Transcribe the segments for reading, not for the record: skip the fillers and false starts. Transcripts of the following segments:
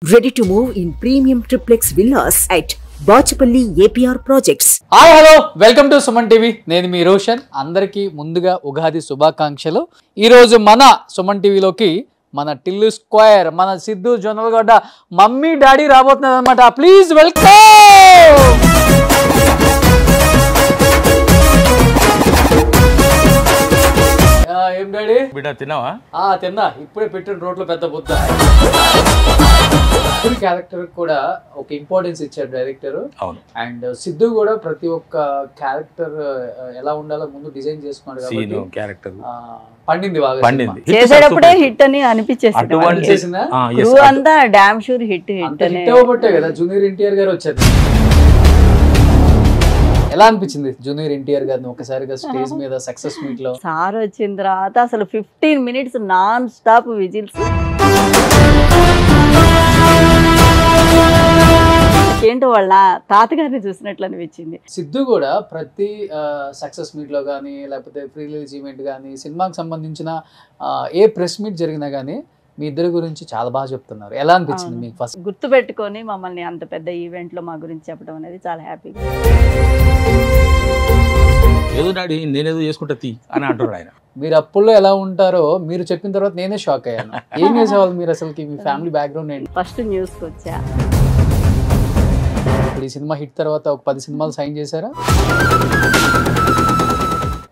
Ready to move in premium triplex villas at Bachapalli APR Projects. Hi hello welcome to Suman TV. నేను మీ రోషన్. అందరికీ ముందుగా ఉగాది శుభాకాంక్షలు. ఈరోజు మన సుమన్ టీవీలోకి మన టిల్లు స్క్వేర్, మన సిద్ధు జొన్నలగడ్డ మమ్మీ డాడీ రాబోతున్నారు అనమాట. Please welcome. ఏం డాడీ బిడ్డ తిన్నావా? తిన్నా. ఇప్పుడే పెట్టిన రోడ్లో పెద్ద బుద్ధ. క్యారెక్టర్ కూడా ఒక ఇంపార్టెన్స్ ఇచ్చారు డైరెక్టర్. అవును. అండ్ సిద్ధు కూడా ప్రతి ఒక్క క్యారెక్టర్ ఎలా ఉండాలో ముందు డిజైన్ చేసుకున్నాడు కాబట్టి క్యారెక్టర్ పండింది బాగా. పండింది. చేసేటప్పుడే హిట్ అని అనిపించేసింది. అంతా డామ్ షూర్ హిట్ అవ్వబట్టే కదా జూనియర్ ఎన్టీఆర్ గారు వచ్చారు. ఎలా అనిపించింది జూనియర్ ఎన్టీఆర్ గారిని ఒకసారిగా స్టేజ్ మీద సక్సెస్ మీట్ లో? సార్ వచ్చిన తర్వాత అసలు 15 minutes నాన్ స్టాప్ విజిల్స్. ఏంటో వాళ్ళ తాతగారిని చూసినట్లు అనిపించింది. సిద్ధు కూడా ప్రతి సక్సెస్ మీట్ లో కానీ లేకపోతే ప్రీ రిలీజ్ ఈవెంట్ కానీ సినిమాకి సంబంధించిన ఏ ప్రెస్ మీట్ జరిగినా కానీ మీ ఇద్దరి గురించి చాలా బాగా చెప్తున్నారు. ఎలా అనిపించింది మీకు? ఫస్ట్ గుర్తు పెట్టుకొని మమ్మల్ని అంత పెద్ద ఈవెంట్ లో మా గురించి చెప్పడం అనేది చాలా హ్యాపీగా. ఏదో డాడీ నేనేదో చేసుకుంటా తీ అని అంటాడు ఆయన. మీరు అప్పుల్లో ఎలా ఉంటారో మీరు చెప్పిన తర్వాత నేనే షాక్ అయ్యాను. ఏం చేసేవాళ్ళు మీరు అసలుకి? మీ ఫ్యామిలీ బ్యాక్గ్రౌండ్ ఏంటి? ఫస్ట్ న్యూస్కి వచ్చా. ఇప్పుడు ఈ సినిమా హిట్ తర్వాత ఒక 10 సినిమాలు సైన్ చేశారా?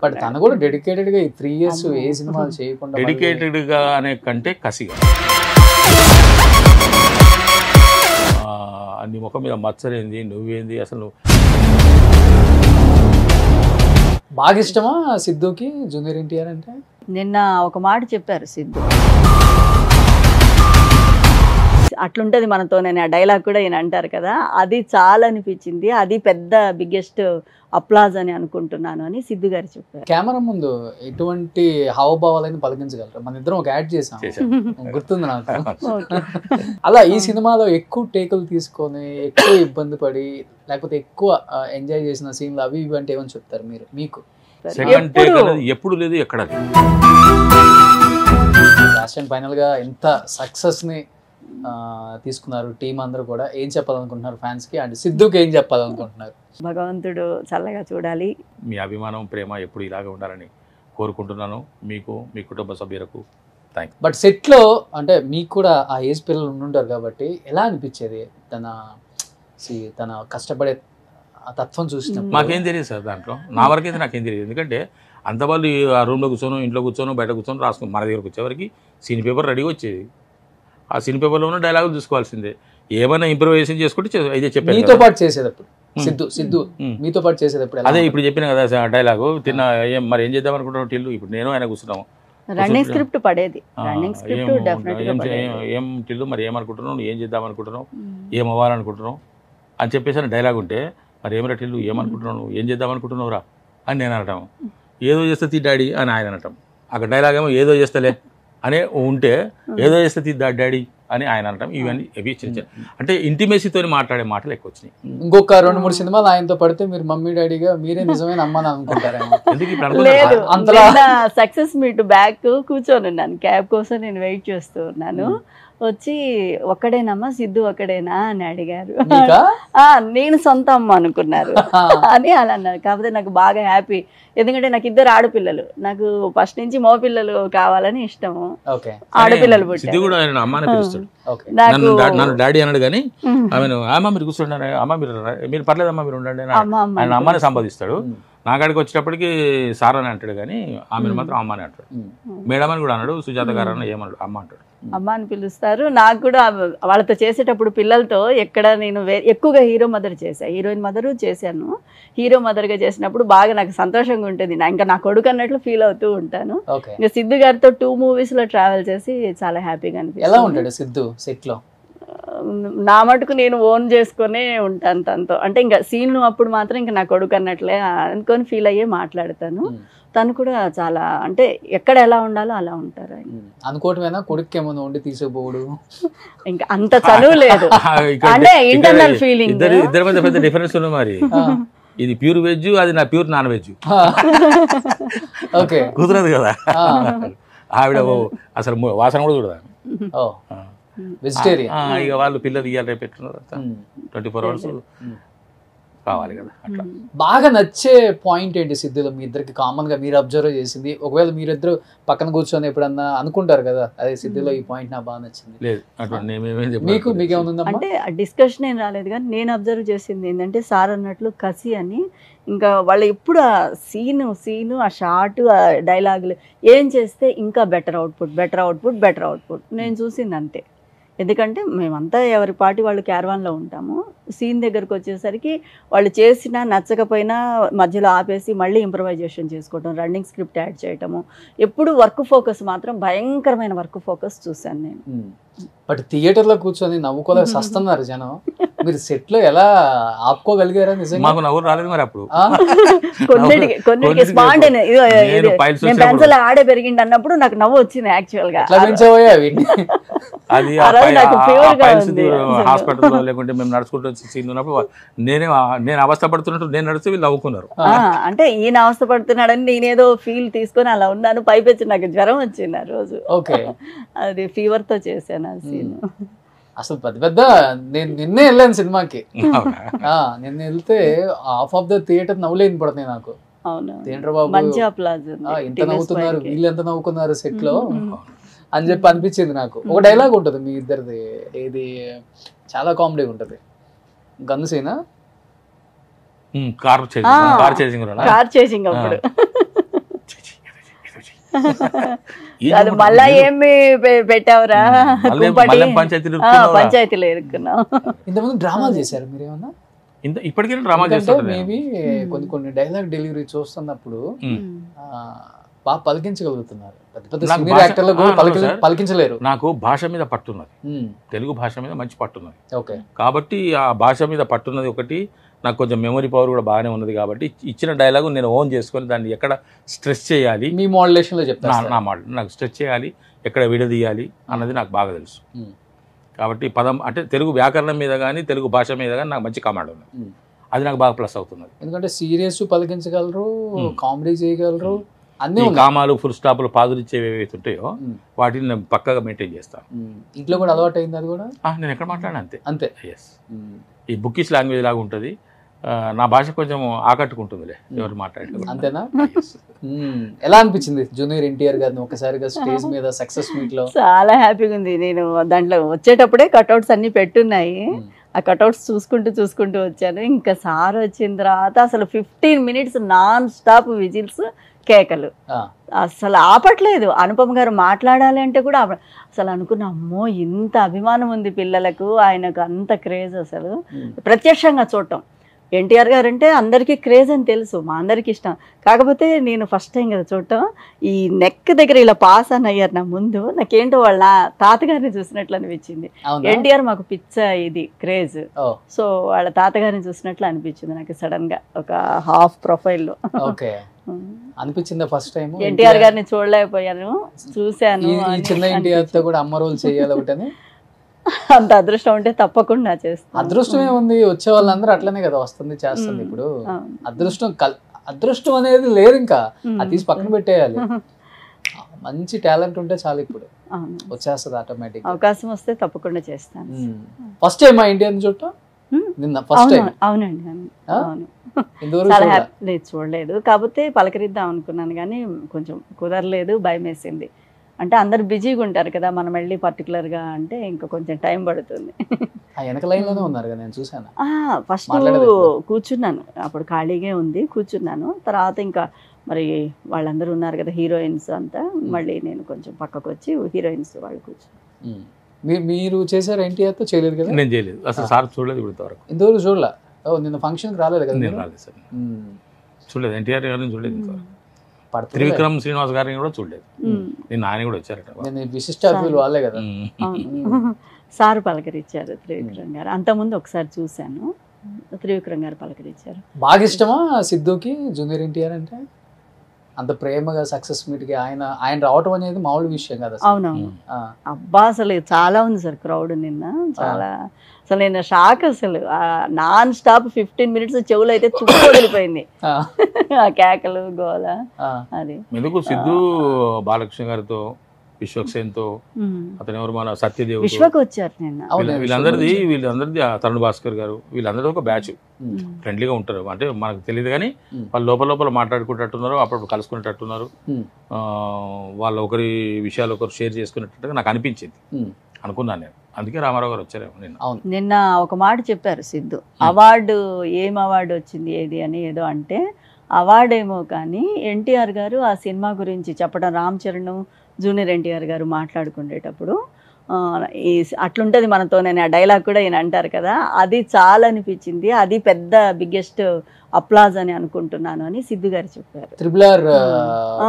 బట్ తను కూడా డెడికేటెడ్ గా 3 years ఏ సినిమాలు చేయకుండా డెడికేటెడ్ గా అనే కంటే కసిగా నీ ముఖం మీద మచ్చలేంది, నువ్వేంది అసలు. బాగా ఇష్టమా సిద్ధుకి జూనియర్ ఎన్టీఆర్ అంటే? నిన్న ఒక మాట చెప్పారు సిద్ధు, అట్లుంటది మనతో. నేను ఆ డైలాగ్ కూడా ఈయన అంటారు కదా, అది చాలా అనిపించింది. అది పెద్ద బిగ్గెస్ట్ అప్లాజ్ అని అనుకుంటున్నాను అని సిద్ధు గారు చెప్పారు. కెమెరా ముందు ఎటువంటి హావభావాలని పలికించగలరు? మన ఇద్దరం ఒక యాడ్ చేసాం, గుర్తుంది నాకు. అలా ఈ సినిమాలో ఎక్కువ టేకులు తీసుకొని ఎక్కువ ఇబ్బంది పడి లేకపోతే ఎక్కువ ఎంజాయ్ చేసిన సీన్లు అవి ఇవి అంటే ఏమని చెప్తారు మీరు? మీకు సెకండ్ టేక్ అనేది ఎప్పుడు లేదు, ఎక్కడ లాస్ట్ అండ్ ఫైనల్ గా ఎంత సక్సెస్ ని తీసుకున్నారు టీం అందరూ కూడా? ఏం చెప్పాలనుకుంటున్నారు ఫ్యాన్స్ కి? అండ్ సిద్ధుకి ఏం చెప్పాలనుకుంటున్నారు? భగవంతుడు చల్లగా చూడాలి. మీ అభిమానం ప్రేమ ఎప్పుడు ఇలాగే ఉండాలని కోరుకుంటున్నాను. మీకు, మీ కుటుంబ సభ్యులకు థ్యాంక్స్. బట్ సెట్ లో అంటే మీకు కూడా ఆ ఏజ్ పిల్లలు ఉండుంటారు కాబట్టి ఎలా అనిపించేది తన కష్టపడే ఆ తత్వం చూసినప్పుడు? మాకేం తెలియదు సార్ దాంట్లో. నా వరకైతే నాకేం తెలియదు. ఎందుకంటే అంత వాళ్ళు ఆ రూమ్లో కూర్చోను, ఇంట్లో కూర్చోను, బయట కూర్చొని రాసుకుని మన దగ్గరకు వచ్చేవరకు సీన్ పేపర్ రెడీగా వచ్చేది. ఆ సీన్ పేపర్లో ఉన్న డైలాగులు చూసుకోవాల్సిందే. ఏమైనా ఇంప్రూవైజేషన్ చేసుకుంటే ఇదే చెప్పాను. మీతో పాటు చేసేటప్పుడు సిద్ధు మీతో పాటు చేసేటప్పుడు అదే ఇప్పుడు చెప్పిన కదా డైలాగు. తిన్న మరి ఏం చేద్దాం అనుకుంటున్నాం టిల్లు? ఇప్పుడు నేను ఆయన కూర్చున్నాము, రన్నింగ్ స్క్రిప్ట్ పడేది. రన్నింగ్ స్క్రిప్ట్ ఏం టిల్లు మరి ఏమనుకుంటున్నావు, ఏం చేద్దాం అనుకుంటున్నావు, ఏం అవ్వాలనుకుంటున్నావు అని చెప్పేసి డైలాగ్ ఉంటే, మరి ఏమరా టిల్లు ఏమనుకుంటున్నావు, ఏం చేద్దాం అనుకుంటున్నావురా అని నేను అనటం. ఏదో చేస్తే తీ డాడీ అని ఆయన అనటం. అక్కడ డైలాగ్ ఏమో ఏదో చేస్తలే అనే ఉంటే ఏదో చేస్తే తీ డాడీ అని ఆయన అనటం. ఇవన్నీ ఇవి చిన్న అంటే ఇంటిమేసీతో మాట్లాడే మాటలు ఎక్కువ వచ్చినాయి. ఇంకొక 2-3 సినిమాలు ఆయనతో పడితే మీరు మమ్మీ డాడీగా మీరే నిజమైన అమ్మని అనుకుంటారా? లేదు, సక్సెస్ మీట్ బ్యాక్ కూర్చొని ఉన్నాను. క్యాబ్ కోసం నేను వెయిట్ చేస్తూ ఉన్నాను. వచ్చి ఒక్కడేనమ్మా సిద్ధు ఒక్కడేనా అని అడిగారు. నేను సొంత అమ్మ అనుకున్నారు అని అలా అన్నారు. కాకపోతే నాకు బాగా హ్యాపీ, ఎందుకంటే నాకు 2 ఆడపిల్లలు. నాకు ఫస్ట్ నుంచి మగ పిల్లలు కావాలని ఇష్టము. ఆడపిల్లలు పుట్టారు. నన్ను డాడీ అన్నాడు కానీ ఆమెను అమ్మ మీరు కూర్చుంటారు, అమ్మ మీరు పర్లేదమ్మా మీరు ఉండండి ఆయన అమ్మని సంపాదిస్తాడు. నా కాడికి వచ్చేటప్పటికి సార్ అని అంటాడు కానీ ఆమెను మాత్రం అమ్మ అని అంటాడు. మేడం అని కూడా అన్నాడు. సుజాత గారు అన్న ఏమన్నాడు, అమ్మ అంటాడు. అమ్మ అని పిలుస్తారు. నాకు కూడా వాళ్ళతో చేసేటప్పుడు పిల్లలతో ఎక్కడ నేను ఎక్కువగా హీరో మదర్ చేశాను, హీరోయిన్ మదరు చేశాను. హీరో మదర్గా చేసినప్పుడు బాగా నాకు సంతోషంగా ఉంటుంది. ఇంకా నా కొడుకు అన్నట్లు ఫీల్ అవుతూ ఉంటాను. ఇంకా సిద్ధు గారితో 2 movies లో ట్రావెల్ చేసి చాలా హ్యాపీగా అనిపిస్తుంది. ఎలా ఉంటాడు సిద్ధు సెట్ లో? నా మటుకు నేను ఓన్ చేసుకునే ఉంటాను తనతో. అంటే ఇంకా సీన్లు అప్పుడు మాత్రం ఇంకా నా కొడుకు అన్నట్లే అనుకొని ఫీల్ అయ్యే మాట్లాడతాను. తను కూడా చాలా అంటే ఎక్కడ ఎలా ఉండాలో అలా ఉంటారు. అనుకోవటమేనా కొడుకు ఏమన్నా ఉండి తీసుకుపోడు? ఇంకా అంత చదువు లేదు, అంటే ఇంటర్నల్ ఫీలింగ్. ఇద్దరి మధ్య పెద్ద డిఫరెన్స్ ఉంది మరి. ఇది ప్యూర్ వెజ్, అది నా ప్యూర్ నాన్ వెజ్. కుదరదు కదా. ఆవిడ అసలు వాసన కూడా చూడదా. వెజిటేరియన్. ఇక వాళ్ళు పిల్లలు ఇవ్వాలి రేపు పెట్టున్నారు 24 hours కావాలి కదా అట్లా. బాగా నచ్చే పాయింట్ ఏంటి సిద్ధులో మీ ఇద్దరికి కామన్ గా మీరు అబ్జర్వ్ చేసింది? ఒకవేళ మీరిద్దరు పక్కన కూర్చొని ఎప్పుడన్నా అనుకుంటారు కదా, అదే సిద్ధులో ఈ పాయింట్ నాకు బాగా నచ్చింది. లేదు అటువంటి మీకేముందమ్మా? అంటే డిస్కషన్ ఏం రాలేదు, కానీ నేను అబ్జర్వ్ చేసింది ఏంటంటే సార్ అన్నట్లు కసి అని, ఇంకా వాళ్ళు ఎప్పుడు ఆ సీను ఆ షార్ట్ ఆ డైలాగులు ఏం చేస్తే ఇంకా బెటర్ అవుట్పుట్ నేను చూసింది అంతే. ఎందుకంటే మేమంతా ఎవరి పాటి వాళ్ళు క్యారవాన్లో ఉంటాము. సీన్ దగ్గరకు వచ్చేసరికి వాళ్ళు చేసినా నచ్చకపోయినా మధ్యలో ఆపేసి మళ్ళీ ఇంప్రవైజేషన్ చేసుకోవటం, రన్నింగ్ స్క్రిప్ట్ యాడ్ చేయటము, ఎప్పుడు వర్క్ ఫోకస్ మాత్రం భయంకరమైన వర్క్ ఫోకస్ చూశాను నేను. బట్ థియేటర్లో కూర్చొని నవ్వుకోలేక సస్తున్నారు జనం. మీరు సెట్ లో ఎలా ఆపుకోగలిగారా? నిజంగా మాకు నవ్వు రాలేదు మరి అప్పుడు. కొన్నిటికి స్పాంట్ పెన్సిల్ ఆడే పెరిగింది అన్నప్పుడు నాకు నవ్వు వచ్చింది యాక్చువల్ గా. అది హాస్పిటల్లో లేకుంటే మేము నడుచుకుంటూ సీన్ ఉన్నప్పుడు నేను అవస్థ పడుతున్నట్టు నేను నడిస్తే వీళ్ళు నవ్వుకున్నారు. అంటే ఈయన అవస్థ పడుతున్నాడని నేనేదో ఫీల్ తీసుకొని అలా ఉన్నాను. పైపెచ్చి నాకు జ్వరం వచ్చింది ఆ రోజు. అది ఫీవర్ తో చేశాను ఆ సీన్. అసలు పెద్ద నేను నిన్నే వెళ్ళాను సినిమాకి. నిన్న వెళ్తే హాఫ్ ఆఫ్ ద థియేటర్ నవ్వులేని పడుతున్నాయి నాకు. థియేటర్ బాబు ఎంత నవ్వుతున్నారు, వీళ్ళు ఎంత నవ్వుకున్నారు సెట్ లో అని చెప్పి అనిపించింది నాకు. ఒక డైలాగ్ ఉంటుంది మీ ఇద్దరిది, ఇది చాలా కామెడీ ఉంటుంది. గన్ను సీనా కార్ చేసింగ్ అప్పుడు మళ్ళా ఏమి పెట్టావురా పంచాయతీలో ఇరుక్కున్నావు. ఇంతకుముందు డ్రామాలు చేశారు మీరు ఏమన్నా? ఇప్పటికైనా డ్రామా చేస్తారు. మేబీ కొన్ని డైలాగ్ డెలివరీ చూస్తున్నప్పుడు బాగా పలికించగలుగుతున్నారు. పెద్ద పెద్ద సీనియర్ యాక్టర్లు పలికించలేరు. నాకు భాష మీద పట్టున్నది, తెలుగు భాష మీద మంచి పట్టున్నది. ఓకే, కాబట్టి ఆ భాష మీద పట్టున్నది ఒకటి. నాకు కొంచెం మెమరీ పవర్ కూడా బాగానే ఉన్నది. కాబట్టి ఇచ్చిన డైలాగు నేను ఓన్ చేసుకొని దాన్ని ఎక్కడ స్ట్రెస్ చేయాలి, మీ మోడ్యులేషన్లో చెప్తాను, నా మోడల్ నాకు స్ట్రెస్ చేయాలి, ఎక్కడ విడదీయాలి అన్నది నాకు బాగా తెలుసు. కాబట్టి పదం అంటే తెలుగు వ్యాకరణం మీద కానీ తెలుగు భాష మీద కానీ నాకు మంచి కమాండ్ ఉంది. అది నాకు బాగా ప్లస్ అవుతున్నది. ఎందుకంటే సీరియస్ పలికించగలరు, కామెడీ చేయగలరు, అన్ని కామాలు ఫుల్ స్టాప్లు పాదులిచ్చేవి ఏవైతే ఉంటాయో వాటిని నేను పక్కగా మెయింటైన్ చేస్తాను. ఇంట్లో కూడా అలవాటు అయింది అది కూడా? నేను ఎక్కడ మాట్లాడినా అంతే అంతే. ఎస్, ఈ బుకిష్ లాంగ్వేజ్ లాగా ఉంటుంది. నా భాష కొంచెం ఆకట్టుకుంటుందిలే ఎవరు మాట్లాడే. అంతేనా? ఎలా అనిపించింది జూనియర్ ఎన్టీఆర్ గారిని ఒకసారిగా స్టేజ్ మీద సక్సెస్ మీట్ లో? చాలా హ్యాపీగా ఉంది. నేను దాంట్లో వచ్చేటప్పుడే కట్అవుట్స్ అన్ని పెట్టున్నాయి. ఆ కట్అవుట్స్ చూసుకుంటూ వచ్చాను. ఇంకా సార్ వచ్చిన తర్వాత అసలు 15 minutes నాన్ స్టాప్ విజిల్స్, కేకలు, అసలు ఆపట్లేదు. అనుపమ గారు మాట్లాడాలి అంటే కూడా అసలు అనుకున్నా, అమ్మో ఇంత అభిమానం ఉంది పిల్లలకు, ఆయనకు అంత క్రేజ్. అసలు ప్రత్యక్షంగా చూడటం, ఎన్టీఆర్ గారు అంటే అందరికీ క్రేజ్ అని తెలుసు, మా అందరికి ఇష్టం. కాకపోతే నేను ఫస్ట్ టైం కదా చూడటం, ఈ నెక్ దగ్గర ఇలా పాస్ అని అయ్యారు నా ముందు. నాకేంటో వాళ్ళ తాతగారిని చూసినట్లు అనిపించింది. ఎన్టీఆర్ మాకు పిచ్చ ఇది క్రేజ్, సో వాళ్ళ తాతగారిని చూసినట్లు అనిపించింది నాకు సడన్ గా ఒక హాఫ్ ప్రొఫైల్లో. అనిపించింది ఫస్ట్ టైం. ఎన్టీఆర్ గారిని చూడలేకపోయాను, చూశాను. చిన్న ఎన్టీఆర్ తో కూడా అమ్మ రోల్ చేయాలి ఒకటని. అంత అదృష్టం ఉంటే తప్పకుండా చేస్తాను. అదృష్టం ఏముంది, వచ్చే వాళ్ళందరూ అట్లనే కదా వస్తుంది చేస్తుంది. ఇప్పుడు అదృష్టం అనేది లేదు, ఇంకా అది తీసి పక్కన పెట్టేయాలి. మంచి టాలెంట్ ఉంటే చాలు, ఇప్పుడు వచ్చేస్తుంది ఆటోమేటిక్. అవకాశం వస్తే తప్పకుండా చేస్తాను. ఫస్ట్ టైం మా ఇండియన్ చూడటం నిన్న ఫస్ట్ టైం? అవునండి, అవును. లేదు చూడలేదు, కాకపోతే పలకరిద్దాం అనుకున్నాను కానీ కొంచెం కుదరలేదు, భయం వేసింది. అంటే అందరు బిజీగా ఉంటారు కదా, మనం వెళ్ళి పర్టికులర్గా అంటే ఇంకా కొంచెం టైం పడుతుంది. ఫస్ట్ కూర్చున్నాను, అప్పుడు ఖాళీగా ఉంది, కూర్చున్నాను. తర్వాత ఇంకా మరి వాళ్ళందరూ ఉన్నారు కదా హీరోయిన్స్ అంతా, మళ్ళీ నేను కొంచెం పక్కకు వచ్చి హీరోయిన్స్ వాళ్ళు కూర్చున్నాను. మీరు చేశారు ఎన్టీఆర్ తో? చేయలేదు కదా. నేను చేయలేదు అసలు, సార్ చూడలేదు ఇంతవరకు. ఇంతవరకు చూడలే? నిన్న ఫంక్షన్కి రాలేదు కదా? నేను రాలేదు సార్, చూడలేదు. ఎన్టీఆర్ గారిని చూడలేదు ఇంతవరకు. త్రివిక్రమ్ శ్రీనివాస్ గారిని కూడా చూడలేదు. నేను ఆయన కూడా వచ్చారట. విశిష్ట అతిథులు వాళ్ళే కదా. సార్ పలకరించారు త్రివిక్రమ్ గారు. అంతకుముందు ఒకసారి చూశాను, త్రివిక్రమ్ గారు పలకరించారు. బాగా ఇష్టమా సిద్ధుకి జూనియర్ ఎన్టీఆర్ అంటే? అంత ప్రేమగా సక్సెస్ మీట్ కి ఆయన రావటం అనేది మామూలు విషయం కదా. అవునవును, అబ్బా అసలు చాలా ఉంది సార్ క్రౌడ్ నిన్న, చాలా. అసలు నేను షాక్, అసలు నాన్ స్టాప్ 15 minutes చెవులు అయితే చుట్టూ వదిలిపోయింది, కేకలు గోల. అది ఎందుకు సిద్ధు బాలకృష్ణ గారితో విశ్వక్సేన్తో, అతను ఎవరు మన సత్యదేవ్, విశ్వకు వచ్చారు నిన్న. వీళ్ళందరిది తరుణ్ భాస్కర్ గారు, వీళ్ళందరిది ఒక బ్యాచ్. ఫ్రెండ్లీగా ఉంటారు, అంటే మనకు తెలియదు కానీ వాళ్ళు లోపల మాట్లాడుకునేటట్టున్నారు, అప్పుడప్పుడు కలుసుకునేటట్టున్నారు, వాళ్ళ ఒకరి విషయాలు ఒకరు షేర్ చేసుకునేటట్టుగా నాకు అనిపించింది, అనుకున్నాను నేను. అందుకే రామారావు గారు వచ్చారేమో నిన్న ఒక మాట చెప్పారు సిద్ధు. అవార్డు ఏం అవార్డు వచ్చింది ఏది అని ఏదో అంటే, అవార్డేమో కానీ ఎన్టీఆర్ గారు ఆ సినిమా గురించి చెప్పడం, రామ్ చరణ్ జూనియర్ ఎన్టీఆర్ గారు మాట్లాడుకునేటప్పుడు అట్లుంటుంది మనతో, నేను ఆ డైలాగ్ కూడా ఈయన అంటారు కదా, అది చాలా అనిపించింది, అది పెద్ద బిగ్గెస్ట్ అప్లాజ్ అని అనుకుంటున్నాను అని సిద్ధు గారు చెప్పారు. RRR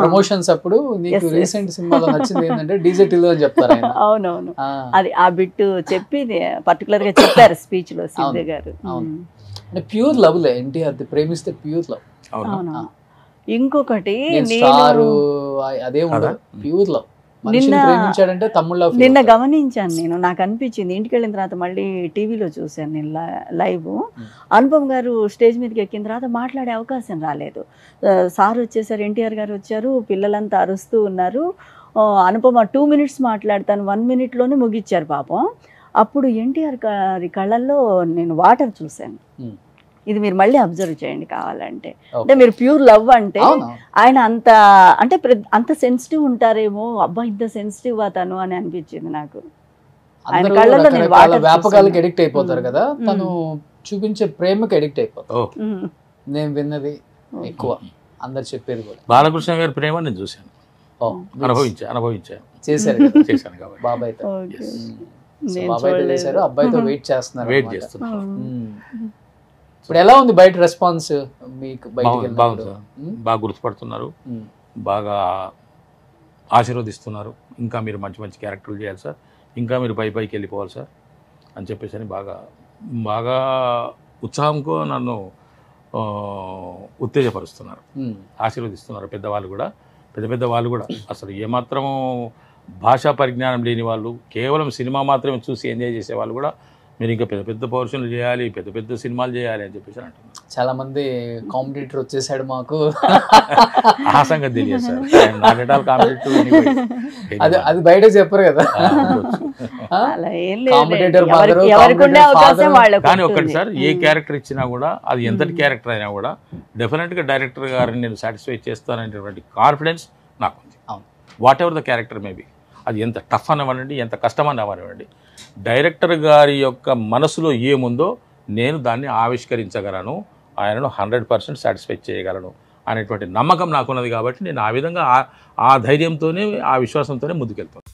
ప్రమోషన్స్ అప్పుడు నీకు రీసెంట్ సినిమాలో నచ్చింది ఏంటంటే డీజే టిల్లు అని చెప్తారు. అవునవును, అది ఆ బిట్ చెప్పి పర్టికులర్ గా చెప్పారు స్పీచ్ లో సిద్ధు గారు. ప్యూర్ లవ్ లే, ఎన్టీఆర్ ప్రేమిస్తే ప్యూర్ లవ్. అవును. ఇంకొకటి అదే ఉండదు, ప్యూర్ లవ్. నిన్న గమనించాను నేను, నాకు అనిపించింది ఇంటికి వెళ్ళిన తర్వాత, మళ్ళీ టీవీలో చూశాను నేను లైవ్. అనుపమ్ గారు స్టేజ్ మీదకి ఎక్కిన తర్వాత మాట్లాడే అవకాశం రాలేదు. సార్ వచ్చేసారు, ఎన్టీఆర్ గారు వచ్చారు, పిల్లలంతా అరుస్తూ ఉన్నారు. అనుపమ 2 minutes మాట్లాడతాను, 1 minute ముగిచ్చారు పాపం. అప్పుడు ఎన్టీఆర్ గారి కళ్ళల్లో నేను వాటర్ చూశాను. ఇది మీరు మళ్ళీ అబ్జర్వ్ చేయండి కావాలంటే. అంటే మీరు ప్యూర్ లవ్ అంటే ఆయన అంత సెన్సిటివ్ ఉంటారేమో, అబ్బా ఇంత సెన్సిటివ్ తను అని అనిపించింది నాకు. ఆయన కళ్ళలో నేను వ్యాపకాలకు ఎడిక్ట్ అయిపోతారు కదా, తను చూపించే ప్రేమకి ఎడిక్ట్ అయిపోతారు. నేను విన్నది ఎక్కువ, అందరు చెప్పేది కూడా. బాలకృష్ణ గారి ప్రేమ నేను చూశాను, అనుభవించాను, చేశాను కాబట్టి. బాబాయ్తో చేశారు, అబ్బాయితో వెయిట్ చేస్తున్నారు. ఇప్పుడు ఎలా ఉంది బయట రెస్పాన్స్ మీకు? బాగుంది సార్, బాగా గుర్తుపడుతున్నారు, బాగా ఆశీర్వదిస్తున్నారు. ఇంకా మీరు మంచి మంచి క్యారెక్టర్లు చేయాలి సార్, ఇంకా మీరు పైకి వెళ్ళిపోవాలి సార్ అని చెప్పేసి అని బాగా ఉత్సాహంతో నన్ను ఉత్తేజపరుస్తున్నారు, ఆశీర్వదిస్తున్నారు. పెద్ద వాళ్ళు కూడా అసలు ఏమాత్రము భాషా పరిజ్ఞానం లేని వాళ్ళు, కేవలం సినిమా మాత్రమే చూసి ఎంజాయ్ చేసే వాళ్ళు కూడా మీరు ఇంకా పెద్ద పౌరుషన్లు చేయాలి, పెద్ద సినిమాలు చేయాలి అని చెప్పేసి అంటున్నారు. చాలా మంది కాంపిటీటర్ వచ్చేసాడు మాకు, ఆ సంగతి తెలియదు సార్. అది బయట చెప్పరు కదా. కానీ ఒకటి సార్, ఏ క్యారెక్టర్ ఇచ్చినా కూడా, అది ఎంతటి క్యారెక్టర్ అయినా కూడా డెఫినెట్గా డైరెక్టర్ గారిని నేను సాటిస్ఫై చేస్తాననేటువంటి కాన్ఫిడెన్స్ నాకు ఉంది. What ever the character maybe, అది ఎంత టఫ్ అనివ్వండి, ఎంత కష్టం అనివ్వండి, డైరెక్టర్ గారి యొక్క మనసులో ఏముందో నేను దాన్ని ఆవిష్కరించగలను, ఆయనను 100% సాటిస్ఫై చేయగలను అనేటువంటి నమ్మకం నాకున్నది. కాబట్టి నేను ఆ విధంగా ఆ ధైర్యంతోనే, ఆ విశ్వాసంతోనే ముందుకెళ్తాను.